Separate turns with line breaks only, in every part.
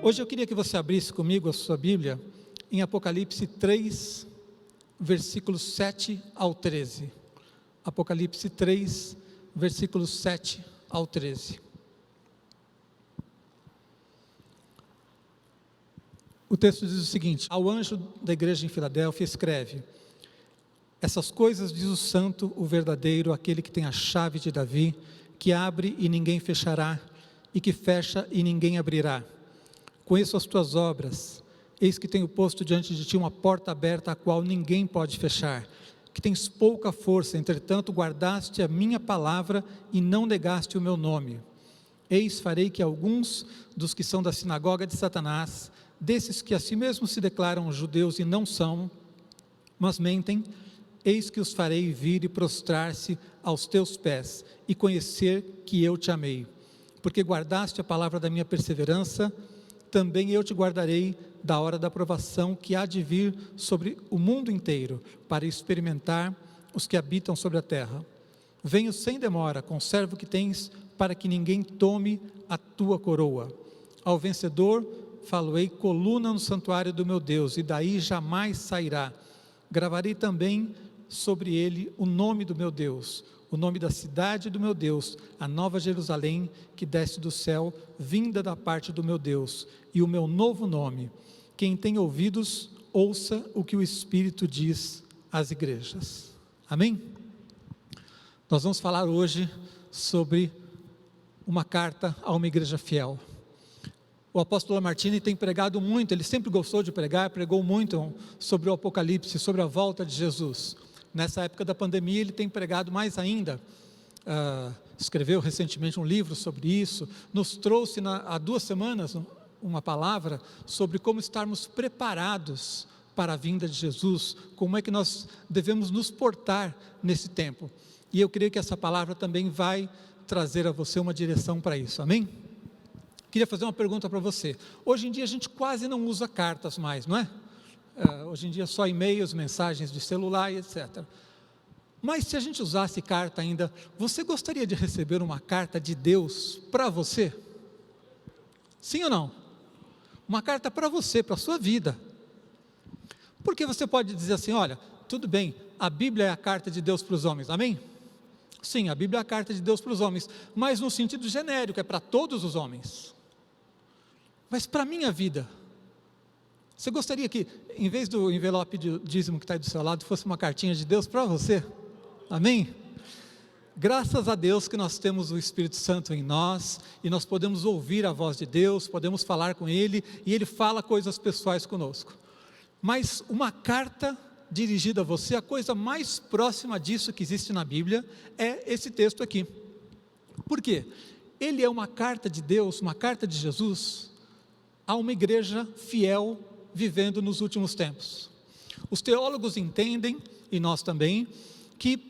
Hoje eu queria que você abrisse comigo a sua Bíblia em Apocalipse 3, versículos 7 ao 13. Apocalipse 3, versículos 7 ao 13. O texto diz o seguinte: ao anjo da igreja em Filadélfia escreve: essas coisas diz o santo, o verdadeiro, aquele que tem a chave de Davi, que abre e ninguém fechará, e que fecha e ninguém abrirá. Conheço as tuas obras, eis que tenho posto diante de ti uma porta aberta, a qual ninguém pode fechar, que tens pouca força, entretanto guardaste a minha palavra e não negaste o meu nome. Eis farei que alguns dos que são da sinagoga de Satanás, desses que a si mesmos se declaram judeus e não são, mas mentem, eis que os farei vir e prostrar-se aos teus pés, e conhecer que eu te amei. Porque guardaste a palavra da minha perseverança, também eu te guardarei da hora da provação que há de vir sobre o mundo inteiro, para experimentar os que habitam sobre a terra. Venho sem demora, conserva o que tens, para que ninguém tome a tua coroa. Ao vencedor falo-ei coluna no santuário do meu Deus, e daí jamais sairá. Gravarei também sobre ele o nome do meu Deus, o nome da cidade do meu Deus, a nova Jerusalém, que desce do céu, vinda da parte do meu Deus, e o meu novo nome. Quem tem ouvidos, ouça o que o Espírito diz às igrejas. Amém? Nós vamos falar hoje sobre uma carta a uma igreja fiel. O apóstolo Lamartine tem pregado muito, ele sempre gostou de pregar, pregou muito sobre o Apocalipse, sobre a volta de Jesus. Nessa época da pandemia ele tem pregado mais ainda, escreveu recentemente um livro sobre isso, nos trouxe há 2 semanas uma palavra sobre como estarmos preparados para a vinda de Jesus, como é que nós devemos nos portar nesse tempo. E eu creio que essa palavra também vai trazer a você uma direção para isso, amém? Queria fazer uma pergunta para você. Hoje em dia a gente quase não usa cartas mais, não é? Hoje em dia só e-mails, mensagens de celular e etc. Mas se a gente usasse carta ainda, você gostaria de receber uma carta de Deus para você? Sim ou não? Uma carta para você, para a sua vida. Porque você pode dizer assim, olha, tudo bem, a Bíblia é a carta de Deus para os homens, amém? Sim, a Bíblia é a carta de Deus para os homens, mas no sentido genérico, é para todos os homens. Mas para a minha vida, você gostaria que, em vez do envelope de dízimo que está aí do seu lado, fosse uma cartinha de Deus para você? Amém? Graças a Deus que nós temos o Espírito Santo em nós, e nós podemos ouvir a voz de Deus, podemos falar com Ele, e Ele fala coisas pessoais conosco. Mas uma carta dirigida a você, a coisa mais próxima disso que existe na Bíblia, é esse texto aqui. Por quê? Ele é uma carta de Deus, uma carta de Jesus, a uma igreja fiel, vivendo nos últimos tempos. Os teólogos entendem, e nós também, que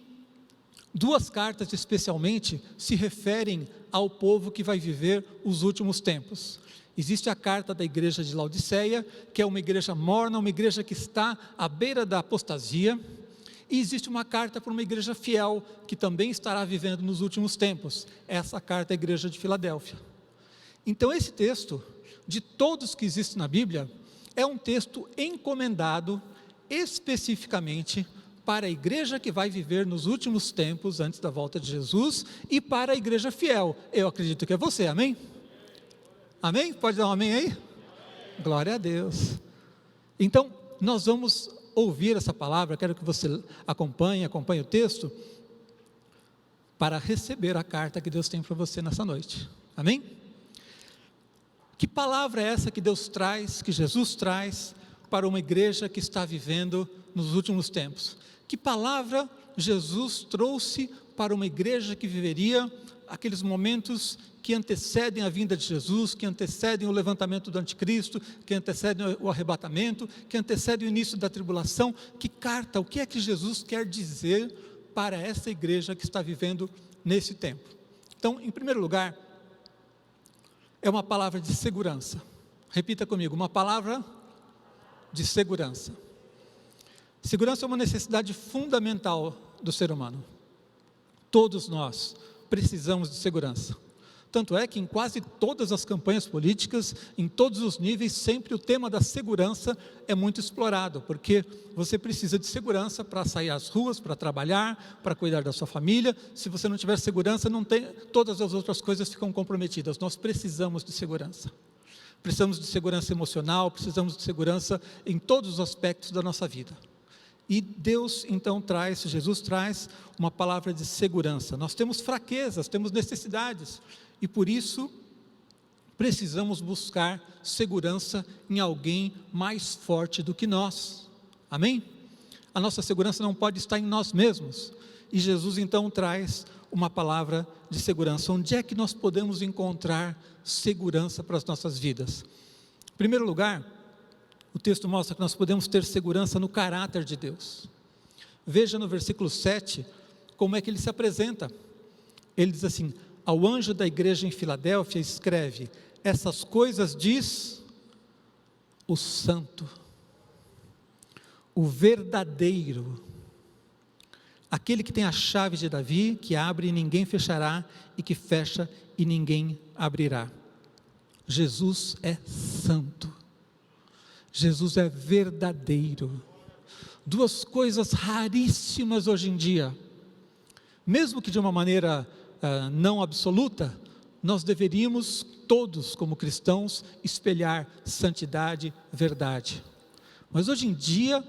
2 cartas especialmente se referem ao povo que vai viver os últimos tempos. Existe a carta da igreja de Laodiceia, que é uma igreja morna, uma igreja que está à beira da apostasia, e existe uma carta para uma igreja fiel, que também estará vivendo nos últimos tempos. Essa carta é a igreja de Filadélfia. Então esse texto, de todos que existem na Bíblia, é um texto encomendado especificamente para a igreja que vai viver nos últimos tempos, antes da volta de Jesus, e para a igreja fiel. Eu acredito que é você, amém? Amém? Pode dar um amém aí? Glória a Deus. Então, nós vamos ouvir essa palavra, quero que você acompanhe o texto, para receber a carta que Deus tem para você nessa noite. Amém? Que palavra é essa que Deus traz, que Jesus traz para uma igreja que está vivendo nos últimos tempos? Que palavra Jesus trouxe para uma igreja que viveria aqueles momentos que antecedem a vinda de Jesus, que antecedem o levantamento do anticristo, que antecedem o arrebatamento, que antecedem o início da tribulação? Que carta, o que é que Jesus quer dizer para essa igreja que está vivendo nesse tempo? Então, em primeiro lugar, é uma palavra de segurança. Repita comigo, uma palavra de segurança. Segurança é uma necessidade fundamental do ser humano. Todos nós precisamos de segurança. Tanto é que em quase todas as campanhas políticas, em todos os níveis, sempre o tema da segurança é muito explorado, porque você precisa de segurança para sair às ruas, para trabalhar, para cuidar da sua família. Se você não tiver segurança, todas as outras coisas ficam comprometidas. Nós precisamos de segurança. Precisamos de segurança emocional, precisamos de segurança em todos os aspectos da nossa vida. E Deus então Jesus traz uma palavra de segurança. Nós temos fraquezas, temos necessidades, e por isso precisamos buscar segurança em alguém mais forte do que nós. Amém? A nossa segurança não pode estar em nós mesmos. E Jesus então traz uma palavra de segurança. Onde é que nós podemos encontrar segurança para as nossas vidas? Em primeiro lugar, o texto mostra que nós podemos ter segurança no caráter de Deus. Veja no versículo 7, como é que ele se apresenta. Ele diz assim: ao anjo da igreja em Filadélfia escreve: essas coisas diz o santo, o verdadeiro, aquele que tem a chave de Davi, que abre e ninguém fechará, e que fecha e ninguém abrirá. Jesus é santo, Jesus é verdadeiro. Duas coisas raríssimas hoje em dia. Mesmo que de uma maneira não absoluta, nós deveríamos todos, como cristãos, espelhar santidade, verdade. Mas hoje em dia,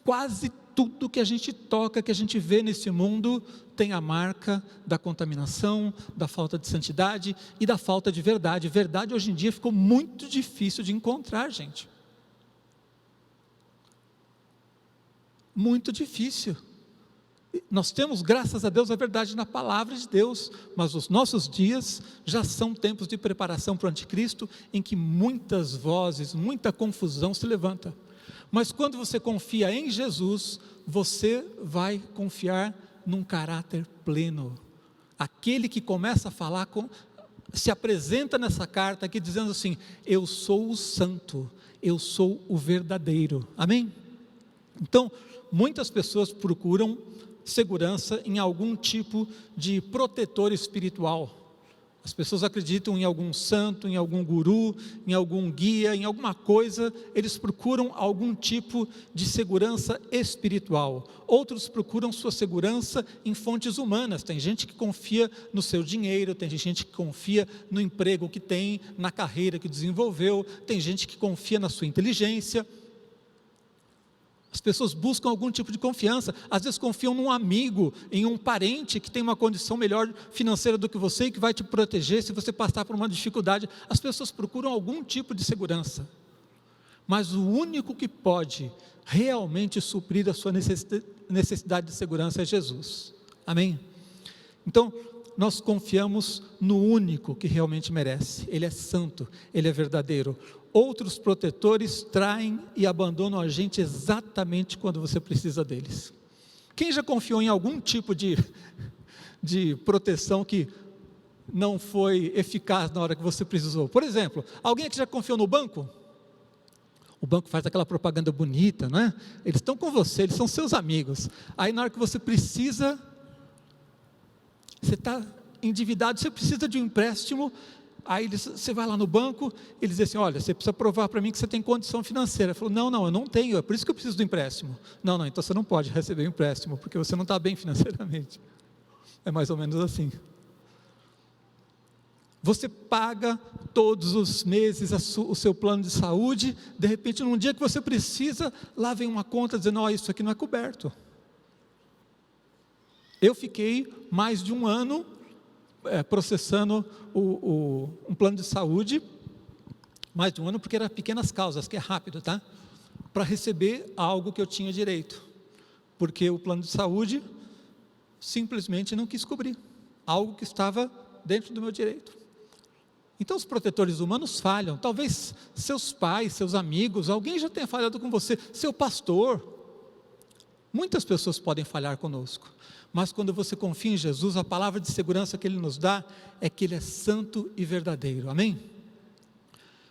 quase tudo que a gente toca, que a gente vê nesse mundo, tem a marca da contaminação, da falta de santidade e da falta de verdade. Verdade hoje em dia ficou muito difícil de encontrar, gente. Muito difícil. Nós temos, graças a Deus, a verdade na palavra de Deus, mas os nossos dias já são tempos de preparação para o anticristo, em que muitas vozes, muita confusão se levanta. Mas quando você confia em Jesus, você vai confiar num caráter pleno. Aquele que começa a falar, se apresenta nessa carta aqui dizendo assim: eu sou o santo, eu sou o verdadeiro. Amém? Então, muitas pessoas procuram segurança em algum tipo de protetor espiritual. As pessoas acreditam em algum santo, em algum guru, em algum guia, em alguma coisa. Eles procuram algum tipo de segurança espiritual. Outros procuram sua segurança em fontes humanas. Tem gente que confia no seu dinheiro, tem gente que confia no emprego que tem, na carreira que desenvolveu, tem gente que confia na sua inteligência. As pessoas buscam algum tipo de confiança, às vezes confiam num amigo, em um parente que tem uma condição melhor financeira do que você e que vai te proteger se você passar por uma dificuldade. As pessoas procuram algum tipo de segurança, mas o único que pode realmente suprir a sua necessidade de segurança é Jesus. Amém? Então, nós confiamos no único que realmente merece. Ele é santo, Ele é verdadeiro. Outros protetores traem e abandonam a gente exatamente quando você precisa deles. Quem já confiou em algum tipo de proteção que não foi eficaz na hora que você precisou? Por exemplo, alguém aqui já confiou no banco? O banco faz aquela propaganda bonita, não é? Eles estão com você, eles são seus amigos. Aí na hora que você precisa, você está endividado, você precisa de um empréstimo. Aí você vai lá no banco, eles dizem assim: olha, você precisa provar para mim que você tem condição financeira. Ele falou: não, eu não tenho, é por isso que eu preciso do empréstimo. Não, então você não pode receber o empréstimo, porque você não está bem financeiramente. É mais ou menos assim. Você paga todos os meses o seu plano de saúde, de repente num dia que você precisa, lá vem uma conta dizendo: ó, isso aqui não é coberto. Eu fiquei mais de um ano processando um plano de saúde, mais de um ano, porque era pequenas causas, que é rápido, tá? Para receber algo que eu tinha direito, porque o plano de saúde simplesmente não quis cobrir algo que estava dentro do meu direito. Então os protetores humanos falham. Talvez seus pais, seus amigos, alguém já tenha falhado com você, seu pastor. Muitas pessoas podem falhar conosco, mas quando você confia em Jesus, a palavra de segurança que Ele nos dá é que Ele é santo e verdadeiro. Amém?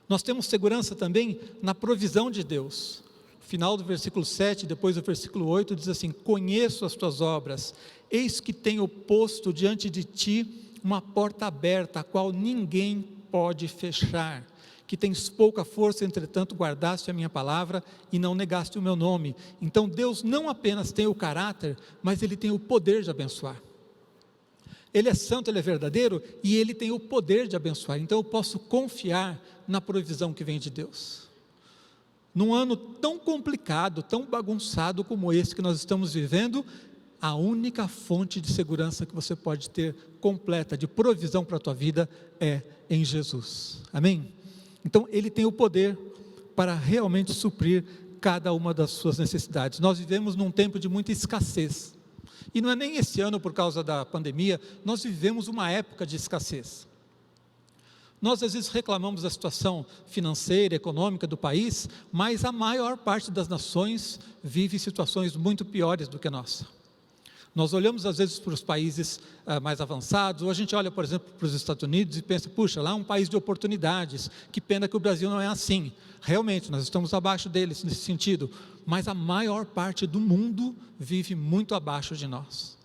Nós temos segurança também na provisão de Deus. Final do versículo 7, depois do versículo 8, diz assim: conheço as tuas obras, eis que tenho posto diante de ti uma porta aberta, a qual ninguém pode fechar, que tens pouca força, entretanto guardaste a minha palavra e não negaste o meu nome. Então Deus não apenas tem o caráter, mas Ele tem o poder de abençoar. Ele é santo, Ele é verdadeiro e Ele tem o poder de abençoar. Então eu posso confiar na provisão que vem de Deus. Num ano tão complicado, tão bagunçado como esse que nós estamos vivendo, a única fonte de segurança que você pode ter completa, de provisão para a tua vida, é em Jesus. Amém? Então Ele tem o poder para realmente suprir cada uma das suas necessidades. Nós vivemos num tempo de muita escassez. E não é nem esse ano por causa da pandemia, nós vivemos uma época de escassez. Nós às vezes reclamamos da situação financeira, econômica do país, mas a maior parte das nações vive situações muito piores do que a nossa. Nós olhamos às vezes para os países mais avançados, ou a gente olha, por exemplo, para os Estados Unidos e pensa, puxa, lá é um país de oportunidades, que pena que o Brasil não é assim. Realmente, nós estamos abaixo deles nesse sentido, mas a maior parte do mundo vive muito abaixo de nós.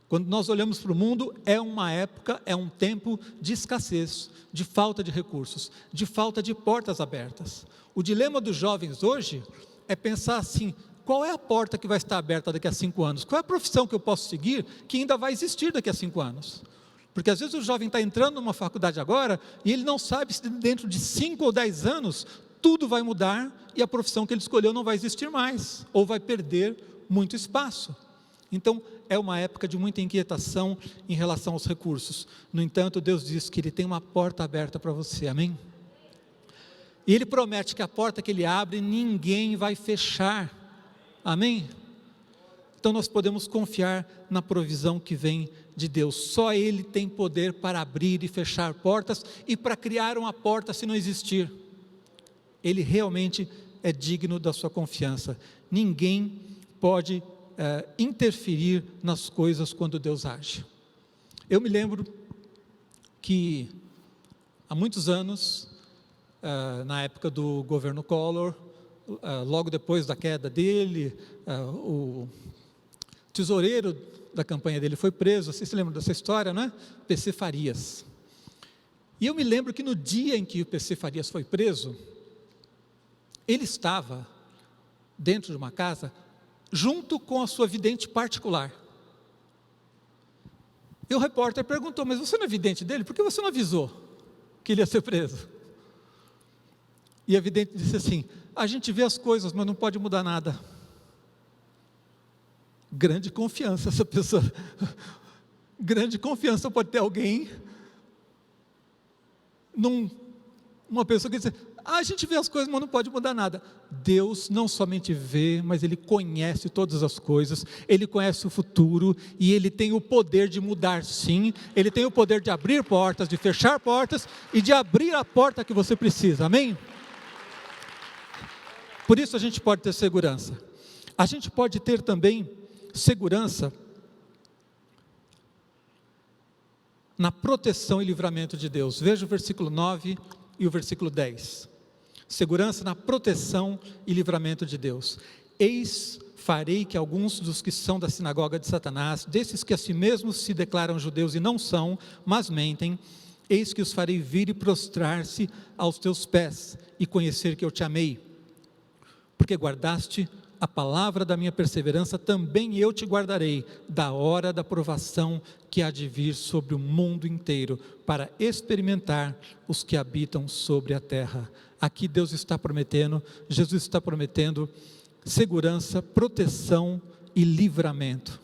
Quando nós olhamos para o mundo, é uma época, é um tempo de escassez, de falta de recursos, de falta de portas abertas. O dilema dos jovens hoje é pensar assim, qual é a porta que vai estar aberta daqui a 5 anos? Qual é a profissão que eu posso seguir que ainda vai existir daqui a 5 anos? Porque às vezes o jovem está entrando numa faculdade agora e ele não sabe se dentro de 5 ou 10 anos tudo vai mudar e a profissão que ele escolheu não vai existir mais, ou vai perder muito espaço. Então é uma época de muita inquietação em relação aos recursos. No entanto, Deus diz que Ele tem uma porta aberta para você, amém? E Ele promete que a porta que Ele abre, ninguém vai fechar. Amém? Então nós podemos confiar na provisão que vem de Deus. Só Ele tem poder para abrir e fechar portas e para criar uma porta se não existir. Ele realmente é digno da sua confiança. Ninguém pode interferir nas coisas quando Deus age. Eu me lembro que há muitos anos, na época do governo Collor, logo depois da queda dele, o tesoureiro da campanha dele foi preso. Vocês se lembram dessa história, não é? PC Farias. E eu me lembro que no dia em que o PC Farias foi preso, ele estava dentro de uma casa junto com a sua vidente particular. E o repórter perguntou, mas você não é vidente dele? Por que você não avisou que ele ia ser preso? E a vidente disse assim, a gente vê as coisas, mas não pode mudar nada. Grande confiança essa pessoa. Grande confiança pode ter alguém, uma pessoa que diz, a gente vê as coisas, mas não pode mudar nada. Deus não somente vê, mas Ele conhece todas as coisas, Ele conhece o futuro, e Ele tem o poder de mudar sim, Ele tem o poder de abrir portas, de fechar portas, e de abrir a porta que você precisa, amém? Por isso a gente pode ter segurança. A gente pode ter também segurança na proteção e livramento de Deus. Veja o versículo 9 e o versículo 10. Segurança na proteção e livramento de Deus. Eis, farei que alguns dos que são da sinagoga de Satanás, desses que a si mesmos se declaram judeus e não são, mas mentem, eis que os farei vir e prostrar-se aos teus pés e conhecer que eu te amei. Porque guardaste a palavra da minha perseverança, também eu te guardarei da hora da provação que há de vir sobre o mundo inteiro, para experimentar os que habitam sobre a terra. Aqui Deus está prometendo, Jesus está prometendo segurança, proteção e livramento.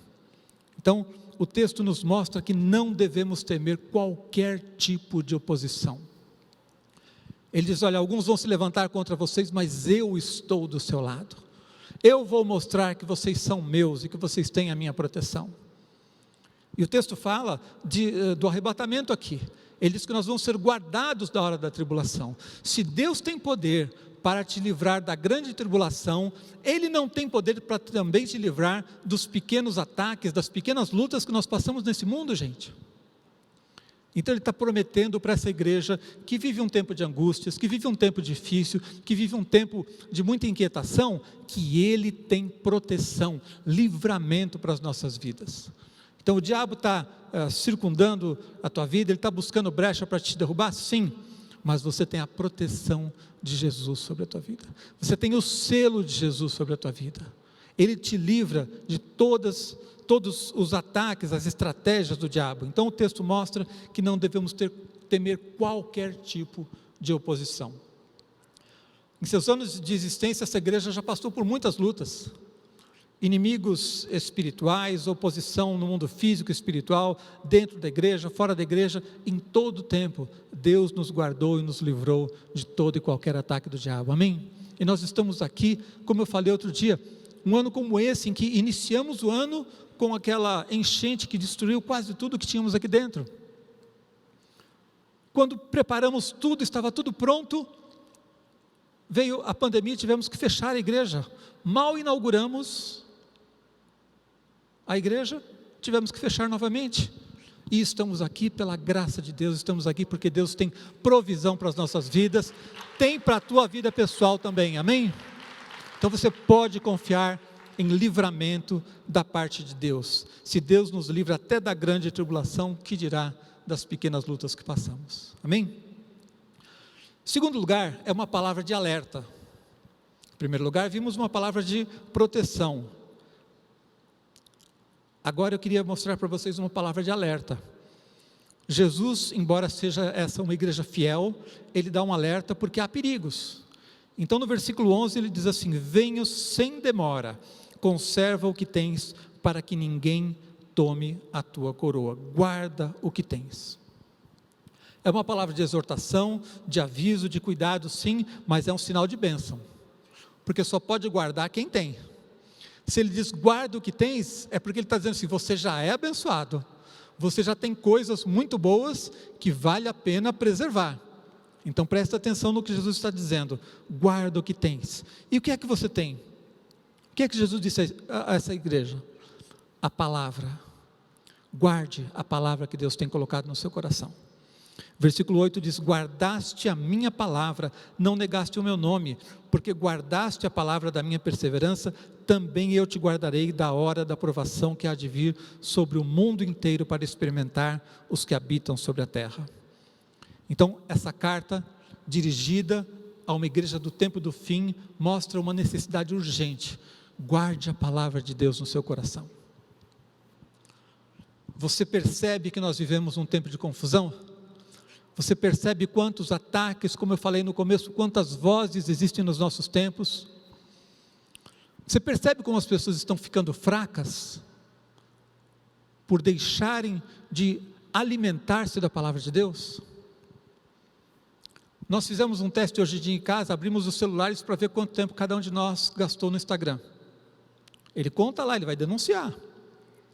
Então, o texto nos mostra que não devemos temer qualquer tipo de oposição. Ele diz, olha, alguns vão se levantar contra vocês, mas eu estou do seu lado. Eu vou mostrar que vocês são meus e que vocês têm a minha proteção. E o texto fala do arrebatamento aqui. Ele diz que nós vamos ser guardados da hora da tribulação. Se Deus tem poder para te livrar da grande tribulação, Ele não tem poder para também te livrar dos pequenos ataques, das pequenas lutas que nós passamos nesse mundo, gente? Então Ele está prometendo para essa igreja que vive um tempo de angústias, que vive um tempo difícil, que vive um tempo de muita inquietação, que Ele tem proteção, livramento para as nossas vidas. Então o diabo está circundando a tua vida, ele está buscando brecha para te derrubar? Sim, mas você tem a proteção de Jesus sobre a tua vida, você tem o selo de Jesus sobre a tua vida, ele te livra de todos os ataques, as estratégias do diabo. Então o texto mostra que não devemos temer qualquer tipo de oposição. Em seus anos de existência, essa igreja já passou por muitas lutas, inimigos espirituais, oposição no mundo físico e espiritual, dentro da igreja, fora da igreja. Em todo o tempo, Deus nos guardou e nos livrou de todo e qualquer ataque do diabo, amém? E nós estamos aqui, como eu falei outro dia, um ano como esse, em que iniciamos o ano com aquela enchente que destruiu quase tudo que tínhamos aqui dentro. Quando preparamos tudo, estava tudo pronto, veio a pandemia e tivemos que fechar a igreja. Mal inauguramos a igreja, tivemos que fechar novamente. E estamos aqui pela graça de Deus, estamos aqui porque Deus tem provisão para as nossas vidas, tem para a tua vida pessoal também, amém? Então você pode confiar em livramento da parte de Deus. Se Deus nos livra até da grande tribulação, que dirá das pequenas lutas que passamos, amém? Segundo lugar, é uma palavra de alerta. Em primeiro lugar, vimos uma palavra de proteção. Agora eu queria mostrar para vocês uma palavra de alerta. Jesus, embora seja essa uma igreja fiel, ele dá um alerta porque há perigos. Então no versículo 11 ele diz assim: venho sem demora, conserva o que tens, para que ninguém tome a tua coroa, guarda o que tens. É uma palavra de exortação, de aviso, de cuidado, sim, mas é um sinal de bênção, porque só pode guardar quem tem. Se ele diz guarda o que tens, é porque ele está dizendo assim: você já é abençoado, você já tem coisas muito boas que vale a pena preservar. Então presta atenção no que Jesus está dizendo: guarda o que tens. E o que é que você tem? O que é que Jesus disse a essa igreja? A palavra. Guarde a palavra que Deus tem colocado no seu coração. Versículo 8 diz: guardaste a minha palavra, não negaste o meu nome, porque guardaste a palavra da minha perseverança, também eu te guardarei da hora da provação que há de vir sobre o mundo inteiro para experimentar os que habitam sobre a terra. Então essa carta, dirigida a uma igreja do tempo do fim, mostra uma necessidade urgente: guarde a palavra de Deus no seu coração. Você percebe que nós vivemos um tempo de confusão? Você percebe quantos ataques, como eu falei no começo, quantas vozes existem nos nossos tempos? Você percebe como as pessoas estão ficando fracas por deixarem de alimentar-se da palavra de Deus? Nós fizemos um teste hoje em dia em casa, abrimos os celulares para ver quanto tempo cada um de nós gastou no Instagram. Ele conta lá, ele vai denunciar.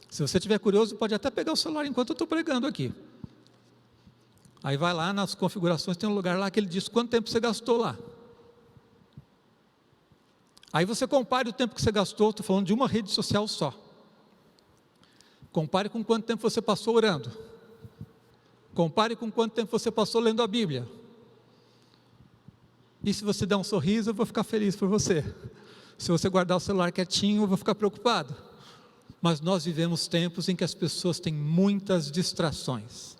Se você estiver curioso, pode até pegar o celular enquanto eu estou pregando aqui. Aí vai lá nas configurações, tem um lugar lá que ele diz quanto tempo você gastou lá. Aí você compare o tempo que você gastou, estou falando de uma rede social só. Compare com quanto tempo você passou orando. Compare com quanto tempo você passou lendo a Bíblia. E se você der um sorriso, eu vou ficar feliz por você. Se você guardar o celular quietinho, eu vou ficar preocupado. Mas nós vivemos tempos em que as pessoas têm muitas distrações,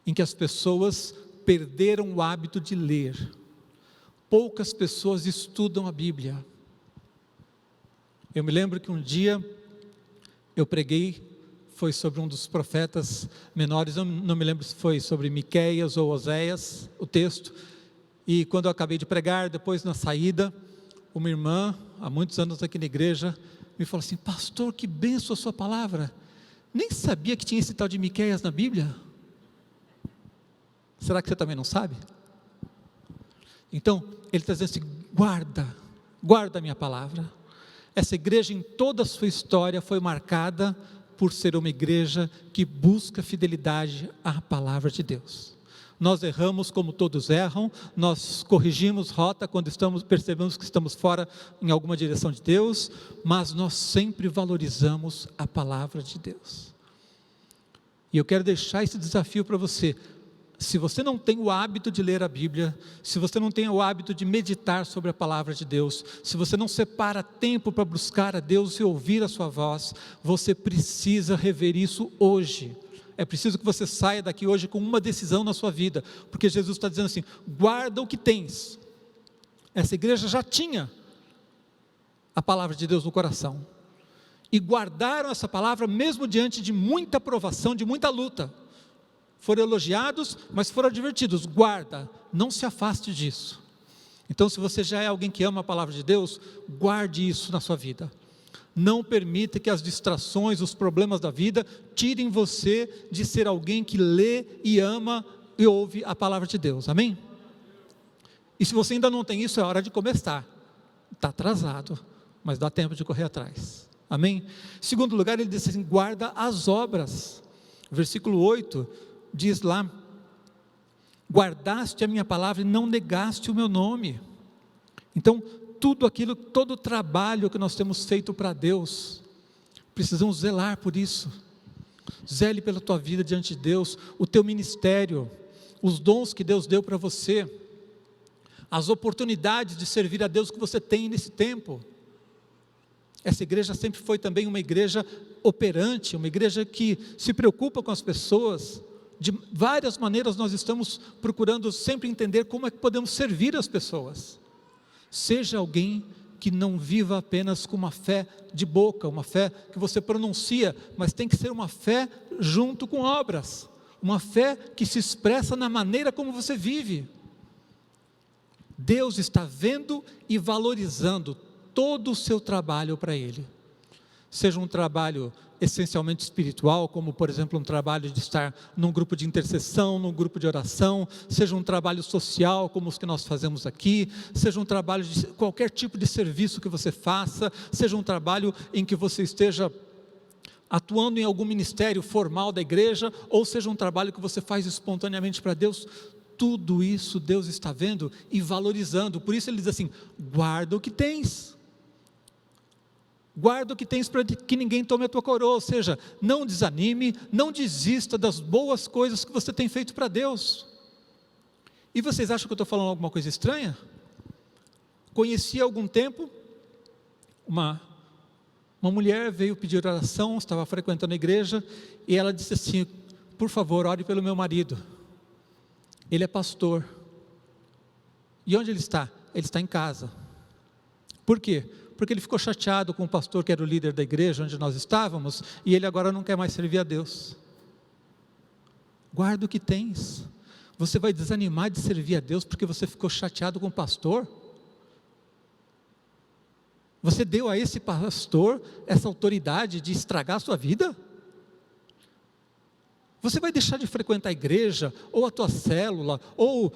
em que as pessoas perderam o hábito de ler. Poucas pessoas estudam a Bíblia. Eu me lembro que um dia eu preguei, foi sobre um dos profetas menores, eu não me lembro se foi sobre Miqueias ou Oséias, o texto, e quando eu acabei de pregar, depois na saída, uma irmã, há muitos anos aqui na igreja, me falou assim: pastor, que benção a sua palavra, nem sabia que tinha esse tal de Miqueias na Bíblia. Será que você também não sabe? Então, ele está dizendo assim: guarda a minha palavra. Essa igreja em toda a sua história foi marcada por ser uma igreja que busca fidelidade à palavra de Deus. Nós erramos como todos erram, nós corrigimos rota quando percebemos que estamos fora em alguma direção de Deus, mas nós sempre valorizamos a palavra de Deus. E eu quero deixar esse desafio para você: se você não tem o hábito de ler a Bíblia, se você não tem o hábito de meditar sobre a palavra de Deus, se você não separa tempo para buscar a Deus e ouvir a sua voz, você precisa rever isso hoje. É preciso que você saia daqui hoje com uma decisão na sua vida, porque Jesus está dizendo assim: guarda o que tens. Essa igreja já tinha a palavra de Deus no coração, e guardaram essa palavra mesmo diante de muita provação, de muita luta. Foram elogiados, mas foram advertidos: guarda, não se afaste disso. Então, se você já é alguém que ama a palavra de Deus, guarde isso na sua vida. Não permita que as distrações, os problemas da vida, tirem você de ser alguém que lê e ama e ouve a palavra de Deus, amém? E se você ainda não tem isso, é hora de começar. Está atrasado, mas dá tempo de correr atrás, amém? Em segundo lugar, ele diz assim: guarda as obras. Versículo 8 diz lá: guardaste a minha palavra e não negaste o meu nome. Então, todo o trabalho que nós temos feito para Deus, precisamos zelar por isso. Zele pela tua vida diante de Deus, o teu ministério, os dons que Deus deu para você, as oportunidades de servir a Deus que você tem nesse tempo. Essa igreja sempre foi também uma igreja operante, uma igreja que se preocupa com as pessoas. De várias maneiras nós estamos procurando sempre entender como é que podemos servir as pessoas. Seja alguém que não viva apenas com uma fé de boca, uma fé que você pronuncia, mas tem que ser uma fé junto com obras, uma fé que se expressa na maneira como você vive. Deus está vendo e valorizando todo o seu trabalho para Ele. Seja um trabalho essencialmente espiritual, como por exemplo um trabalho de estar num grupo de intercessão, num grupo de oração, seja um trabalho social como os que nós fazemos aqui, seja um trabalho de qualquer tipo de serviço que você faça, seja um trabalho em que você esteja atuando em algum ministério formal da igreja, ou seja um trabalho que você faz espontaneamente para Deus. Tudo isso Deus está vendo e valorizando. Por isso ele diz assim: guarda o que tens. Guarda o que tens para que ninguém tome a tua coroa. Ou seja, não desanime, não desista das boas coisas que você tem feito para Deus. E vocês acham que eu estou falando alguma coisa estranha? Conheci há algum tempo uma mulher veio pedir oração, estava frequentando a igreja, e ela disse assim: por favor, ore pelo meu marido. Ele é pastor. E onde ele está? Ele está em casa. Por quê? Porque ele ficou chateado com o pastor que era o líder da igreja onde nós estávamos, e ele agora não quer mais servir a Deus. Guarda o que tens. Você vai desanimar de servir a Deus porque você ficou chateado com o pastor? Você deu a esse pastor essa autoridade de estragar a sua vida? Você vai deixar de frequentar a igreja, ou a tua célula, ou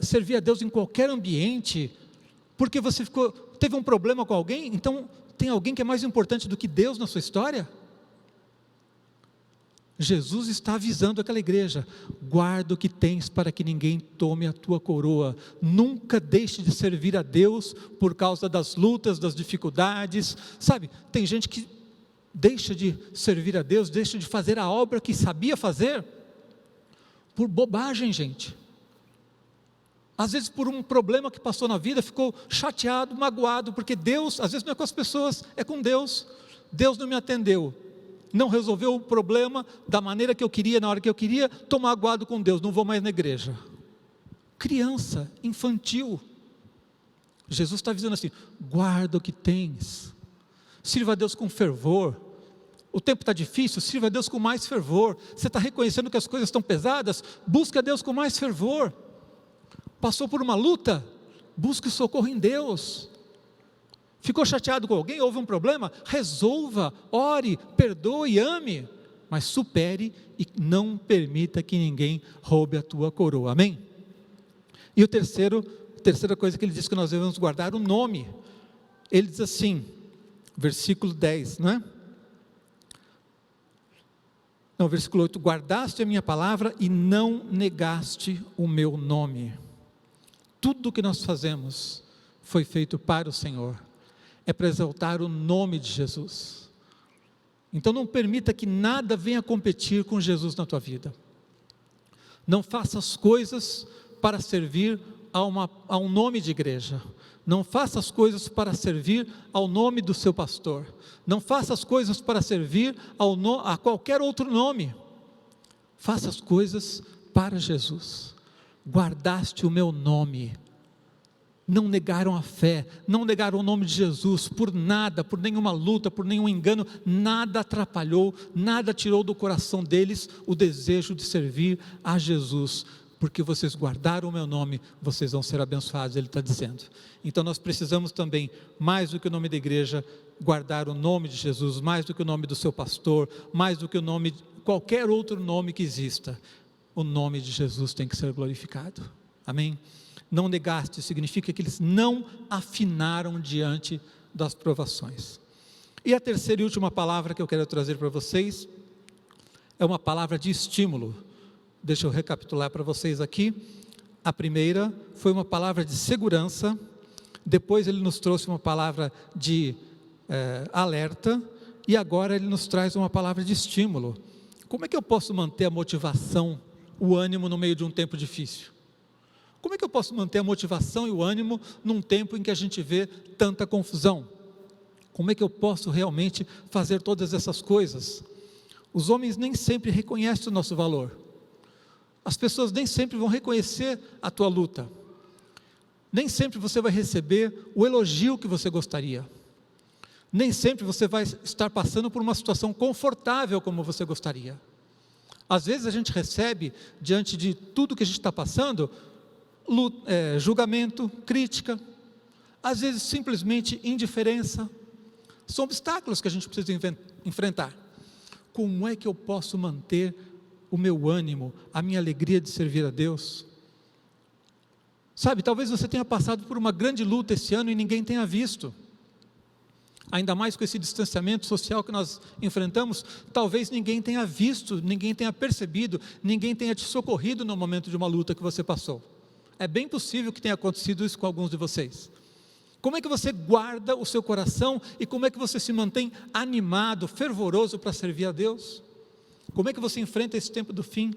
servir a Deus em qualquer ambiente, porque você teve um problema com alguém? Então tem alguém que é mais importante do que Deus na sua história? Jesus está avisando aquela igreja: guarda o que tens para que ninguém tome a tua coroa. Nunca deixe de servir a Deus por causa das lutas, das dificuldades. Sabe, tem gente que deixa de servir a Deus, deixa de fazer a obra que sabia fazer por bobagem, gente. Às vezes por um problema que passou na vida, ficou chateado, magoado, porque Deus, às vezes não é com as pessoas, é com Deus. Deus não me atendeu, não resolveu o problema da maneira que eu queria, na hora que eu queria, estou magoado com Deus, não vou mais na igreja. Criança, infantil. Jesus está dizendo assim: guarda o que tens, sirva a Deus com fervor. O tempo está difícil, sirva a Deus com mais fervor. Você está reconhecendo que as coisas estão pesadas, busca a Deus com mais fervor. Passou por uma luta, busque socorro em Deus. Ficou chateado com alguém, houve um problema, resolva, ore, perdoe, ame, mas supere e não permita que ninguém roube a tua coroa, amém? E a terceira coisa que ele diz que nós devemos guardar, o nome. Ele diz assim, versículo 10, não é? Não, versículo 8, guardaste a minha palavra e não negaste o meu nome. Tudo o que nós fazemos foi feito para o Senhor, é para exaltar o nome de Jesus. Então não permita que nada venha competir com Jesus na tua vida. Não faça as coisas para servir a um nome de igreja. Não faça as coisas para servir ao nome do seu pastor. Não faça as coisas para servir a qualquer outro nome. Faça as coisas para Jesus. Guardaste o meu nome. Não negaram a fé, não negaram o nome de Jesus por nada, por nenhuma luta, por nenhum engano, nada atrapalhou, nada tirou do coração deles o desejo de servir a Jesus, porque vocês guardaram o meu nome, vocês vão ser abençoados, ele está dizendo. Então nós precisamos também, mais do que o nome da igreja, guardar o nome de Jesus, mais do que o nome do seu pastor, mais do que o nome, qualquer outro nome que exista, o nome de Jesus tem que ser glorificado, amém? Não negaste, significa que eles não afinaram diante das provações. E a terceira e última palavra que eu quero trazer para vocês, é uma palavra de estímulo. Deixa eu recapitular para vocês aqui. A primeira foi uma palavra de segurança, depois ele nos trouxe uma palavra de alerta, e agora ele nos traz uma palavra de estímulo. Como é que eu posso manter a motivação, o ânimo no meio de um tempo difícil? Como é que eu posso manter a motivação e o ânimo num tempo em que a gente vê tanta confusão? Como é que eu posso realmente fazer todas essas coisas? Os homens nem sempre reconhecem o nosso valor. As pessoas nem sempre vão reconhecer a tua luta. Nem sempre você vai receber o elogio que você gostaria. Nem sempre você vai estar passando por uma situação confortável como você gostaria. Às vezes a gente recebe, diante de tudo que a gente está passando, julgamento, crítica, às vezes simplesmente indiferença. São obstáculos que a gente precisa enfrentar. Como é que eu posso manter o meu ânimo, a minha alegria de servir a Deus? Sabe, talvez você tenha passado por uma grande luta esse ano e ninguém tenha visto. Ainda mais com esse distanciamento social que nós enfrentamos, talvez ninguém tenha visto, ninguém tenha percebido, ninguém tenha te socorrido no momento de uma luta que você passou. É bem possível que tenha acontecido isso com alguns de vocês. Como é que você guarda o seu coração e como é que você se mantém animado, fervoroso para servir a Deus? Como é que você enfrenta esse tempo do fim?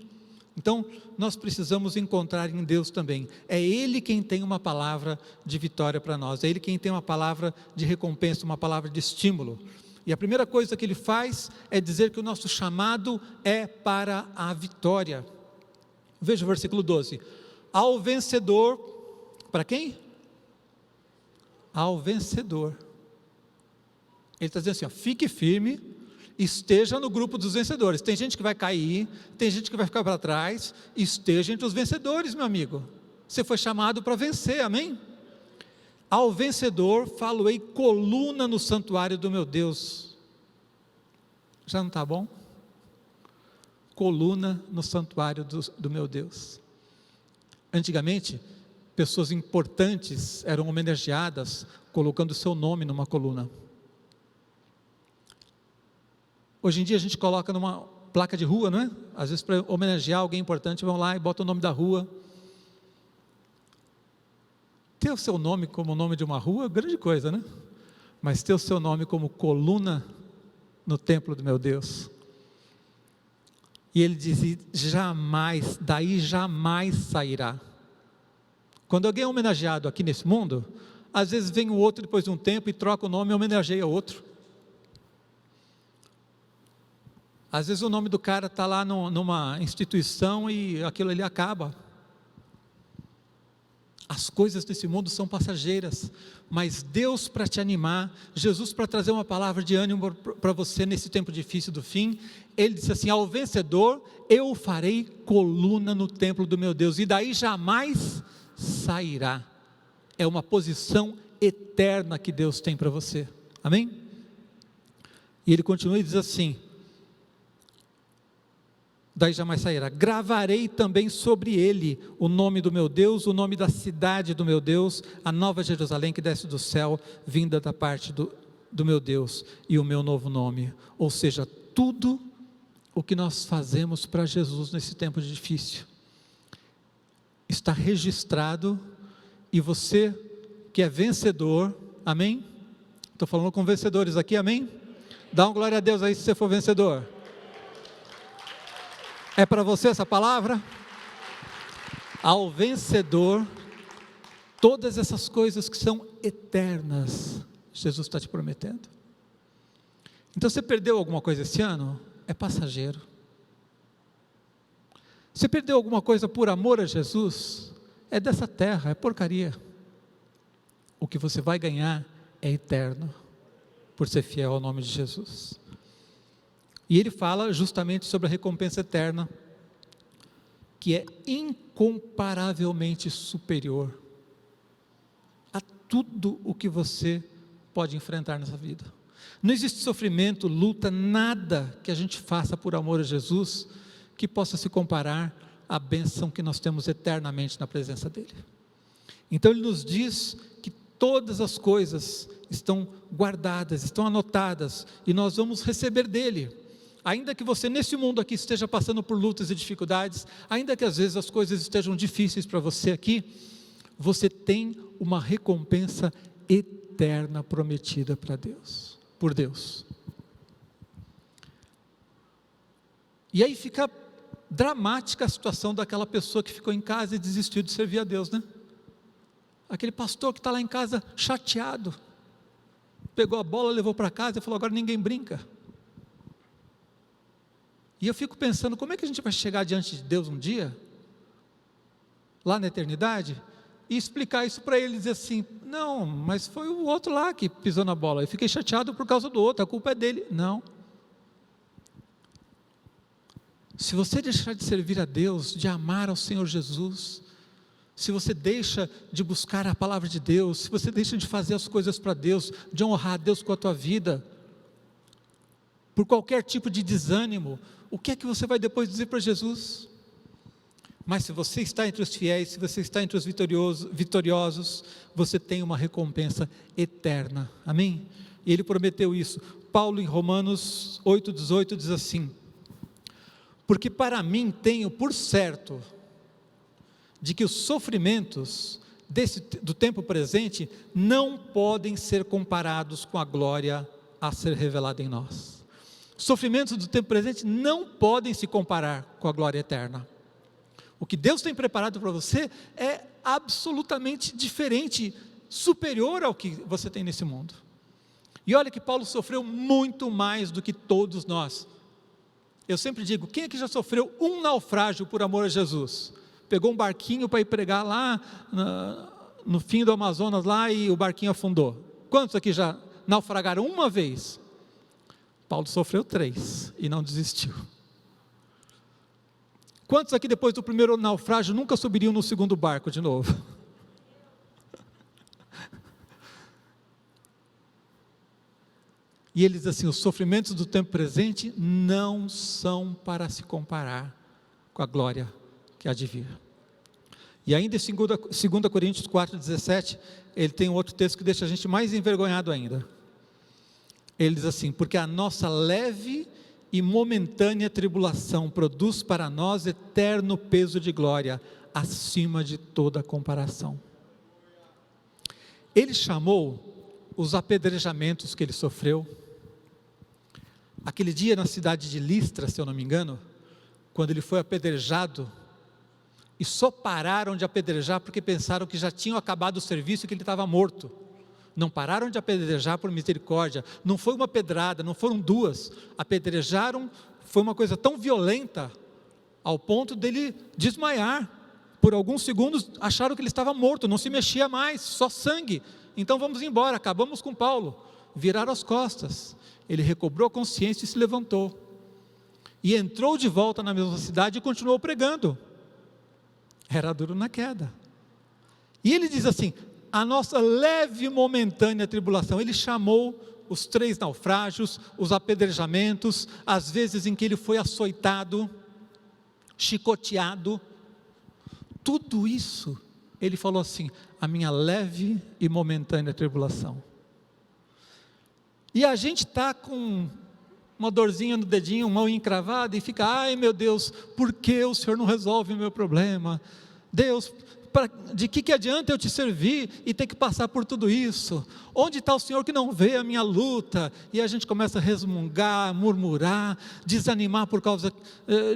Então, nós precisamos encontrar em Deus também. É Ele quem tem uma palavra de vitória para nós. É Ele quem tem uma palavra de recompensa, uma palavra de estímulo. E a primeira coisa que Ele faz é dizer que o nosso chamado é para a vitória. Veja o versículo 12. Ao vencedor, para quem? Ao vencedor. Ele está dizendo assim, ó, fique firme, esteja no grupo dos vencedores. Tem gente que vai cair, tem gente que vai ficar para trás, esteja entre os vencedores, meu amigo. Você foi chamado para vencer, amém? Ao vencedor, falo-ei coluna no santuário do meu Deus. Já não está bom? Coluna no santuário do meu Deus. Antigamente, pessoas importantes eram homenageadas colocando o seu nome numa coluna. Hoje em dia a gente coloca numa placa de rua, não é? Às vezes para homenagear alguém importante, vão lá e botam o nome da rua. Ter o seu nome como o nome de uma rua é grande coisa, né? Mas ter o seu nome como coluna no templo do meu Deus. E ele diz, jamais, daí jamais sairá. Quando alguém é homenageado aqui nesse mundo, às vezes vem o outro depois de um tempo e troca o nome e homenageia outro. Às vezes o nome do cara está lá numa instituição e aquilo ali acaba. As coisas desse mundo são passageiras, mas Deus para te animar, Jesus para trazer uma palavra de ânimo para você nesse tempo difícil do fim, Ele disse assim, ao vencedor eu farei coluna no templo do meu Deus, e daí jamais sairá. É uma posição eterna que Deus tem para você, amém? E Ele continua e diz assim, daí jamais sairá, gravarei também sobre ele o nome do meu Deus, o nome da cidade do meu Deus, a nova Jerusalém que desce do céu, vinda da parte do meu Deus, e o meu novo nome. Ou seja, tudo o que nós fazemos para Jesus nesse tempo difícil, está registrado, e você que é vencedor, amém? Estou falando com vencedores aqui, amém? Dá uma glória a Deus aí se você for vencedor. É para você essa palavra? Ao vencedor, todas essas coisas que são eternas, Jesus está te prometendo. Então, você perdeu alguma coisa esse ano? É passageiro. Você perdeu alguma coisa por amor a Jesus? É dessa terra, é porcaria. O que você vai ganhar é eterno, por ser fiel ao nome de Jesus. E ele fala justamente sobre a recompensa eterna, que é incomparavelmente superior a tudo o que você pode enfrentar nessa vida. Não existe sofrimento, luta, nada que a gente faça por amor a Jesus que possa se comparar à bênção que nós temos eternamente na presença dele. Então ele nos diz que todas as coisas estão guardadas, estão anotadas, e nós vamos receber dele. Ainda que você nesse mundo aqui esteja passando por lutas e dificuldades, ainda que às vezes as coisas estejam difíceis para você aqui, você tem uma recompensa eterna prometida para Deus, por Deus. E aí fica dramática a situação daquela pessoa que ficou em casa e desistiu de servir a Deus, né? Aquele pastor que está lá em casa chateado, pegou a bola, levou para casa e falou: agora ninguém brinca. E eu fico pensando, como é que a gente vai chegar diante de Deus um dia, lá na eternidade, e explicar isso para ele, dizer assim: não, mas foi o outro lá que pisou na bola, eu fiquei chateado por causa do outro, a culpa é dele. Não. Se você deixar de servir a Deus, de amar ao Senhor Jesus, se você deixa de buscar a palavra de Deus, se você deixa de fazer as coisas para Deus, de honrar a Deus com a tua vida, por qualquer tipo de desânimo, o que é que você vai depois dizer para Jesus? Mas se você está entre os fiéis, se você está entre os vitoriosos, você tem uma recompensa eterna, amém? E ele prometeu isso. Paulo em Romanos 8,18 diz assim: porque para mim tenho por certo, de que os sofrimentos do tempo presente, não podem ser comparados com a glória a ser revelada em nós. Os sofrimentos do tempo presente não podem se comparar com a glória eterna. O que Deus tem preparado para você é absolutamente diferente, superior ao que você tem nesse mundo. E olha que Paulo sofreu muito mais do que todos nós. Eu sempre digo, quem é que já sofreu um naufrágio por amor a Jesus? Pegou um barquinho para ir pregar lá no fim do Amazonas lá e o barquinho afundou. Quantos aqui já naufragaram uma vez? Paulo sofreu 3 e não desistiu. Quantos aqui depois do primeiro naufrágio nunca subiriam no segundo barco de novo? E ele diz assim: os sofrimentos do tempo presente não são para se comparar com a glória que há de vir. E ainda em 2 Coríntios 4,17, ele tem um outro texto que deixa a gente mais envergonhado ainda. Ele diz assim: porque a nossa leve e momentânea tribulação produz para nós eterno peso de glória, acima de toda comparação. Ele chamou os apedrejamentos que ele sofreu. Aquele dia na cidade de Listra, se eu não me engano, quando ele foi apedrejado, e só pararam de apedrejar porque pensaram que já tinham acabado o serviço e que ele estava morto. Não pararam de apedrejar por misericórdia, não foi uma pedrada, não foram 2, apedrejaram, foi uma coisa tão violenta, ao ponto dele desmaiar. Por alguns segundos acharam que ele estava morto, não se mexia mais, só sangue. Então vamos embora, acabamos com Paulo. Viraram as costas, ele recobrou a consciência e se levantou, e entrou de volta na mesma cidade e continuou pregando. Era duro na queda. E ele diz assim: a nossa leve e momentânea tribulação. Ele chamou os 3 naufrágios, os apedrejamentos, as vezes em que ele foi açoitado, chicoteado, tudo isso, ele falou assim: a minha leve e momentânea tribulação. E a gente está com uma dorzinha no dedinho, mão encravada, e fica: ai meu Deus, por que o Senhor não resolve o meu problema? Deus, de que adianta eu te servir e ter que passar por tudo isso? Onde está o Senhor que não vê a minha luta? E a gente começa a resmungar, murmurar, desanimar por causa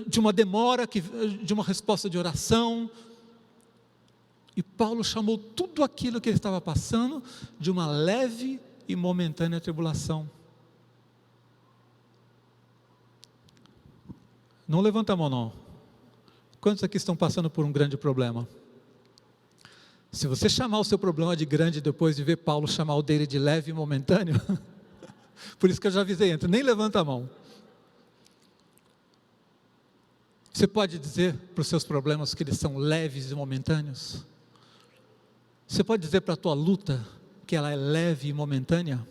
de uma demora, de uma resposta de oração. E Paulo chamou tudo aquilo que ele estava passando de uma leve e momentânea tribulação. Não levanta a mão não. Quantos aqui estão passando por um grande problema? Se você chamar o seu problema de grande depois de ver Paulo chamar o dele de leve e momentâneo, por isso que eu já avisei antes, nem levanta a mão. Você pode dizer para os seus problemas que eles são leves e momentâneos? Você pode dizer para a tua luta que ela é leve e momentânea?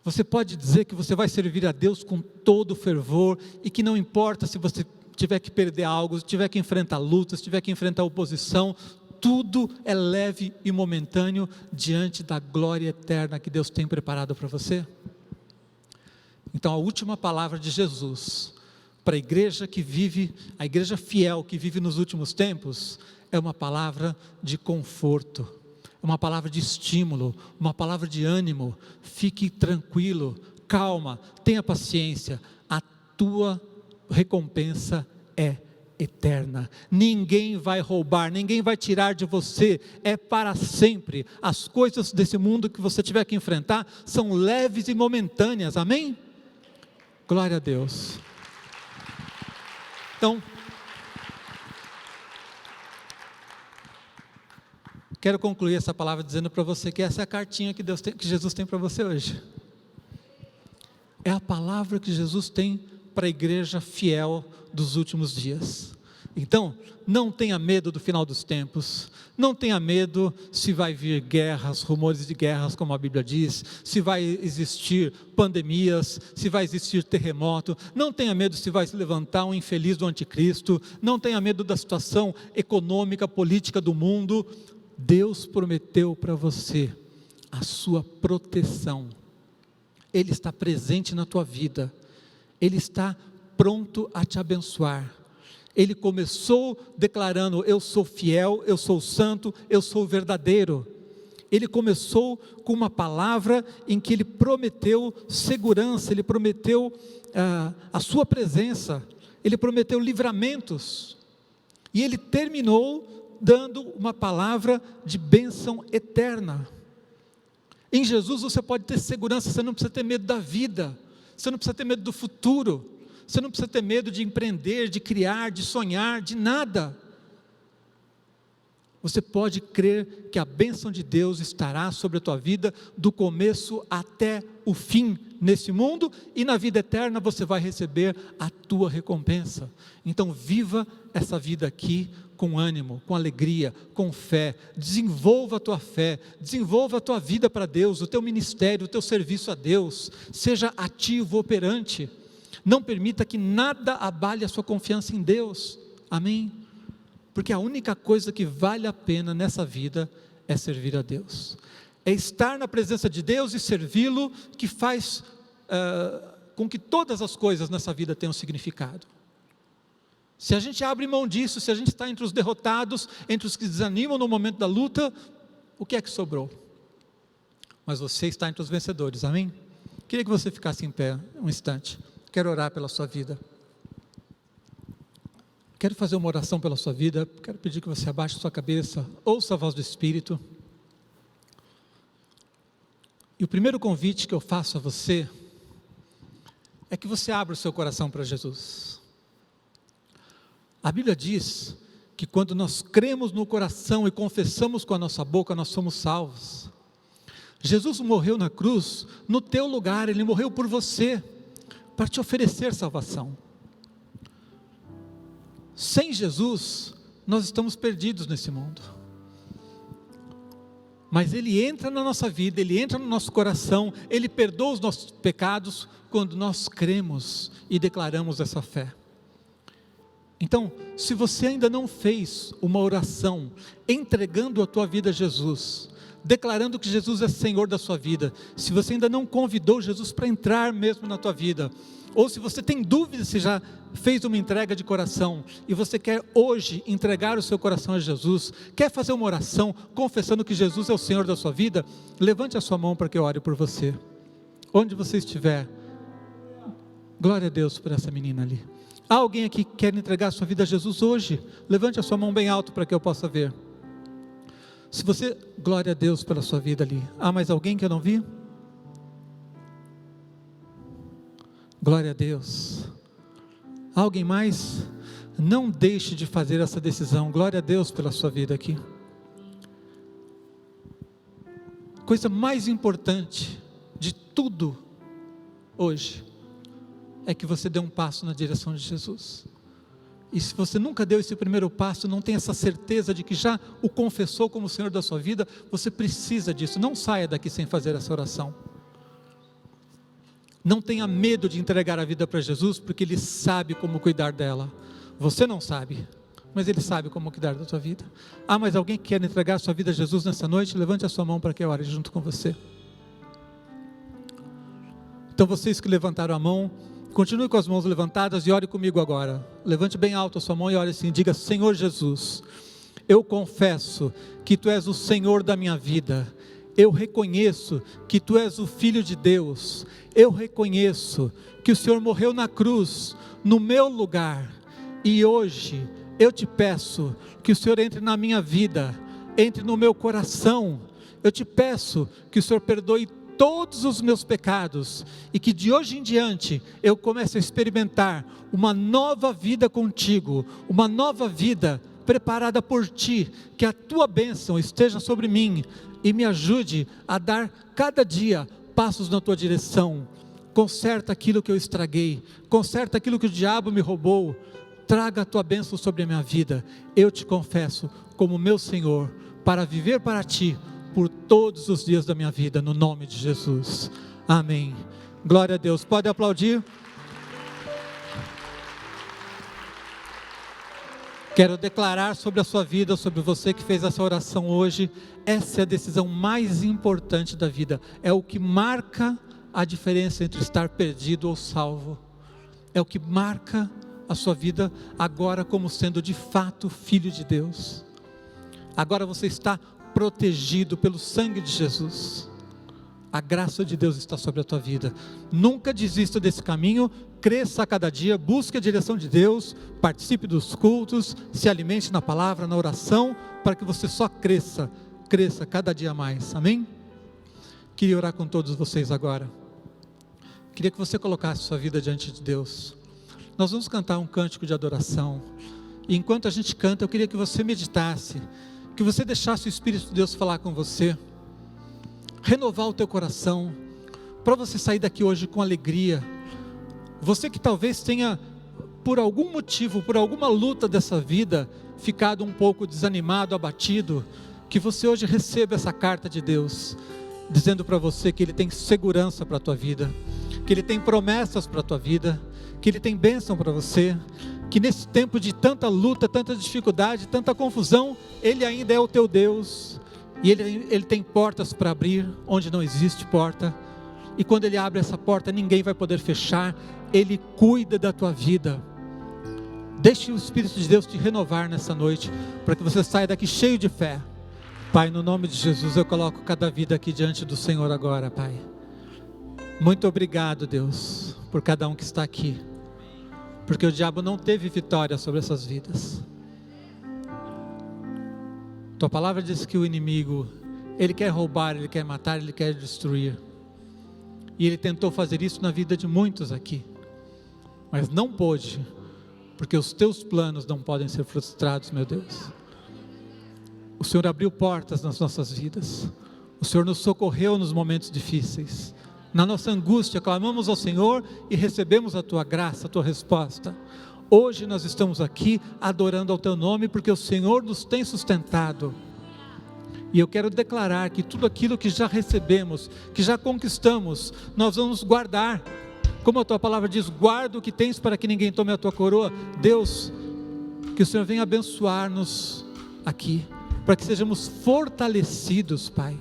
Você pode dizer que você vai servir a Deus com todo o fervor e que não importa se você tiver que perder algo, se tiver que enfrentar lutas, se tiver que enfrentar oposição, tudo é leve e momentâneo diante da glória eterna que Deus tem preparado para você? Então a última palavra de Jesus para a igreja que vive, a igreja fiel que vive nos últimos tempos, é uma palavra de conforto, uma palavra de estímulo, uma palavra de ânimo. Fique tranquilo, calma, tenha paciência, a tua recompensa é eterna, ninguém vai roubar, ninguém vai tirar de você, é para sempre. As coisas desse mundo que você tiver que enfrentar são leves e momentâneas, amém? Glória a Deus. Então, quero concluir essa palavra dizendo para você que essa é a cartinha que Jesus tem para você hoje. É a palavra que Jesus tem para a igreja fiel dos últimos dias. Então, não tenha medo do final dos tempos, não tenha medo se vai vir guerras, rumores de guerras, como a Bíblia diz, se vai existir pandemias, se vai existir terremoto, não tenha medo se vai se levantar um infeliz do anticristo, não tenha medo da situação econômica, política do mundo. Deus prometeu para você a sua proteção, Ele está presente na tua vida, Ele está pronto a te abençoar. Ele começou declarando: eu sou fiel, eu sou santo, eu sou verdadeiro. Ele começou com uma palavra em que Ele prometeu segurança, Ele prometeu a sua presença, Ele prometeu livramentos, e Ele terminou dando uma palavra de bênção eterna. Em Jesus você pode ter segurança, você não precisa ter medo da vida, você não precisa ter medo do futuro, você não precisa ter medo de empreender, de criar, de sonhar, de nada. Você pode crer que a bênção de Deus estará sobre a tua vida, do começo até o fim, nesse mundo, e na vida eterna você vai receber a tua recompensa. Então viva essa vida aqui com ânimo, com alegria, com fé. Desenvolva a tua fé, desenvolva a tua vida para Deus, o teu ministério, o teu serviço a Deus. Seja ativo, operante. Não permita que nada abale a sua confiança em Deus, amém? Porque a única coisa que vale a pena nessa vida é servir a Deus, é estar na presença de Deus e servi-lo, que faz com que todas as coisas nessa vida tenham significado. Se a gente abre mão disso, se a gente está entre os derrotados, entre os que desanimam no momento da luta, o que é que sobrou? Mas você está entre os vencedores, amém? Queria que você ficasse em pé um instante. Quero orar pela sua vida. Quero fazer uma oração pela sua vida. Quero pedir que você abaixe sua cabeça, ouça a voz do Espírito. E o primeiro convite que eu faço a você é que você abra o seu coração para Jesus. A Bíblia diz que quando nós cremos no coração e confessamos com a nossa boca, nós somos salvos. Jesus morreu na cruz no teu lugar, Ele morreu por você, para te oferecer salvação. Sem Jesus, nós estamos perdidos nesse mundo. Mas Ele entra na nossa vida, Ele entra no nosso coração, Ele perdoa os nossos pecados, quando nós cremos e declaramos essa fé. Então, se você ainda não fez uma oração, entregando a tua vida a Jesus, declarando que Jesus é Senhor da sua vida, se você ainda não convidou Jesus para entrar mesmo na tua vida, ou se você tem dúvida se já fez uma entrega de coração, e você quer hoje entregar o seu coração a Jesus, quer fazer uma oração confessando que Jesus é o Senhor da sua vida, levante a sua mão para que eu ore por você, onde você estiver. Glória a Deus por essa menina ali. Há alguém aqui que quer entregar a sua vida a Jesus hoje? Levante a sua mão bem alto para que eu possa ver. Se você, glória a Deus pela sua vida ali. Há mais alguém que eu não vi? Glória a Deus. Há alguém mais? Não deixe de fazer essa decisão. Glória a Deus pela sua vida aqui. Coisa mais importante de tudo hoje é que você dê um passo na direção de Jesus. E se você nunca deu esse primeiro passo, não tem essa certeza de que já o confessou como o Senhor da sua vida, você precisa disso. Não saia daqui sem fazer essa oração. Não tenha medo de entregar a vida para Jesus, porque Ele sabe como cuidar dela. Você não sabe, mas Ele sabe como cuidar da sua vida. Há mais alguém que quer entregar a sua vida a Jesus nessa noite? Levante a sua mão para que eu ore junto com você. Então vocês que levantaram a mão, continue com as mãos levantadas e ore comigo agora. Levante bem alto a sua mão e ore assim, diga: Senhor Jesus, eu confesso que Tu és o Senhor da minha vida. Eu reconheço que Tu és o Filho de Deus. Eu reconheço que o Senhor morreu na cruz, no meu lugar. E hoje eu Te peço que o Senhor entre na minha vida, entre no meu coração. Eu Te peço que o Senhor perdoe todos os meus pecados, e que de hoje em diante eu comece a experimentar uma nova vida contigo, uma nova vida preparada por Ti, que a Tua bênção esteja sobre mim, e me ajude a dar cada dia passos na Tua direção. Conserta aquilo que eu estraguei, conserta aquilo que o diabo me roubou, traga a Tua bênção sobre a minha vida. Eu Te confesso como meu Senhor, para viver para Ti, por todos os dias da minha vida, no nome de Jesus, amém. Glória a Deus, pode aplaudir. Quero declarar sobre a sua vida, sobre você que fez essa oração hoje, essa é a decisão mais importante da vida, é o que marca a diferença entre estar perdido ou salvo, é o que marca a sua vida agora como sendo de fato filho de Deus. Agora você está protegido pelo sangue de Jesus. A graça de Deus está sobre a tua vida. Nunca desista desse caminho, cresça a cada dia, busque a direção de Deus, participe dos cultos, se alimente na palavra, na oração, para que você só cresça cada dia mais, amém? Queria orar com todos vocês agora. Queria que você colocasse sua vida diante de Deus. Nós vamos cantar um cântico de adoração, e enquanto a gente canta, eu queria que você meditasse, que você deixasse o Espírito de Deus falar com você, renovar o teu coração, para você sair daqui hoje com alegria. Você que talvez tenha, por algum motivo, por alguma luta dessa vida, ficado um pouco desanimado, abatido, que você hoje receba essa carta de Deus, dizendo para você que Ele tem segurança para a tua vida, que Ele tem promessas para a tua vida, que Ele tem bênção para você, que nesse tempo de tanta luta, tanta dificuldade, tanta confusão, Ele ainda é o teu Deus, e Ele tem portas para abrir, onde não existe porta, e quando Ele abre essa porta, ninguém vai poder fechar. Ele cuida da tua vida. Deixe o Espírito de Deus te renovar nessa noite, para que você saia daqui cheio de fé. Pai, no nome de Jesus, eu coloco cada vida aqui diante do Senhor agora, Pai. Muito obrigado, Deus, por cada um que está aqui, porque o diabo não teve vitória sobre essas vidas. Tua palavra diz que o inimigo, ele quer roubar, ele quer matar, ele quer destruir, e ele tentou fazer isso na vida de muitos aqui, mas não pôde, porque os teus planos não podem ser frustrados, meu Deus. O Senhor abriu portas nas nossas vidas, o Senhor nos socorreu nos momentos difíceis, na nossa angústia clamamos ao Senhor e recebemos a tua graça, a tua resposta. Hoje nós estamos aqui adorando ao teu nome, porque o Senhor nos tem sustentado, e eu quero declarar que tudo aquilo que já recebemos, que já conquistamos, nós vamos guardar, como a tua palavra diz, guarda o que tens para que ninguém tome a tua coroa. Deus, que o Senhor venha abençoar-nos aqui, para que sejamos fortalecidos, Pai,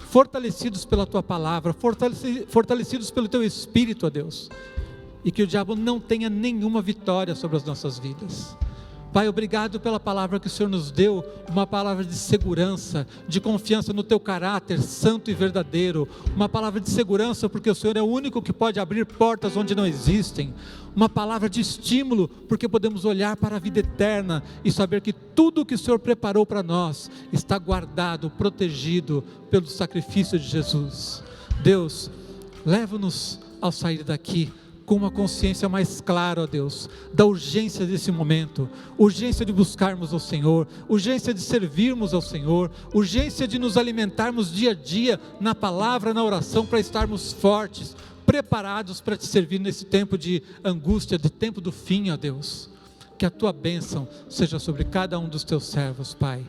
fortalecidos pela tua palavra, fortalecidos pelo teu Espírito, ó Deus, e que o diabo não tenha nenhuma vitória sobre as nossas vidas, Pai, obrigado pela palavra que o Senhor nos deu, uma palavra de segurança, de confiança no Teu caráter santo e verdadeiro, uma palavra de segurança porque o Senhor é o único que pode abrir portas onde não existem, uma palavra de estímulo porque podemos olhar para a vida eterna e saber que tudo que o Senhor preparou para nós está guardado, protegido pelo sacrifício de Jesus. Deus, leva-nos ao sair daqui com uma consciência mais clara, ó Deus, da urgência desse momento, urgência de buscarmos ao Senhor, urgência de servirmos ao Senhor, urgência de nos alimentarmos dia a dia na palavra, na oração, para estarmos fortes, preparados para te servir nesse tempo de angústia, de tempo do fim, ó Deus. Que a Tua bênção seja sobre cada um dos Teus servos, Pai.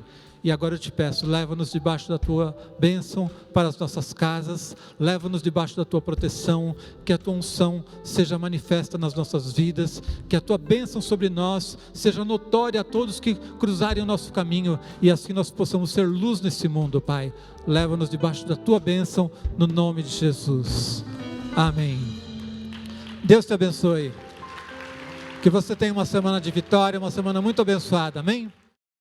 E agora eu te peço, leva-nos debaixo da Tua bênção para as nossas casas, leva-nos debaixo da Tua proteção, que a Tua unção seja manifesta nas nossas vidas, que a Tua bênção sobre nós seja notória a todos que cruzarem o nosso caminho, e assim nós possamos ser luz nesse mundo, Pai. Leva-nos debaixo da Tua bênção, no nome de Jesus. Amém. Deus te abençoe. Que você tenha uma semana de vitória, uma semana muito abençoada, amém?